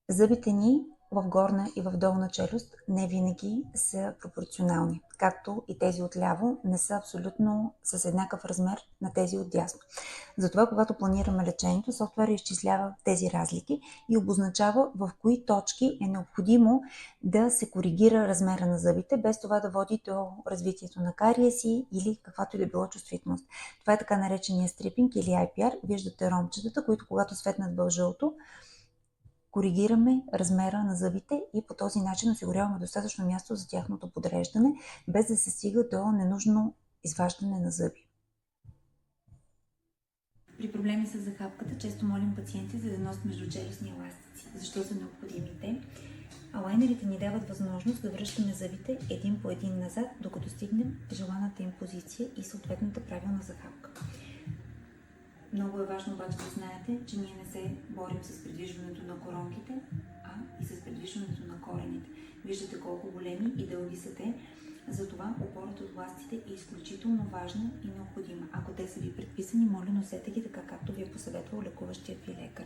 Зъбите ни в горна и в долна челюст не винаги са пропорционални, както и тези отляво не са абсолютно с еднакъв размер на тези отдясно. Затова, когато планираме лечението, софтуерът изчислява тези разлики и обозначава в кои точки е необходимо да се коригира размера на зъбите, без това да води до развитието на кариеси или каквато и да било чувствителност. Това е така наречения стрипинг или IPR. Виждате ромчетата, които когато светнат бължълто, коригираме размера на зъбите и по този начин осигуряваме достатъчно място за тяхното подреждане, без да се стига до ненужно изваждане на зъби. При проблеми с захапката често молим пациенти да носят междучелюстни еластици. Защо са необходими те? Алайнерите ни дават възможност да връщаме зъбите един по един назад, докато стигнем желаната им позиция и съответната правилна захапка. Много е важно обаче да знаете, че ние не се борим с придвижването на коронките, а и с придвижването на корените. Виждате колко големи и дълги са те, затова опората от властите е изключително важна и необходима. Ако те са ви предписани, моля, носете ги така, както ви е посъветвал лекуващият ви лекар.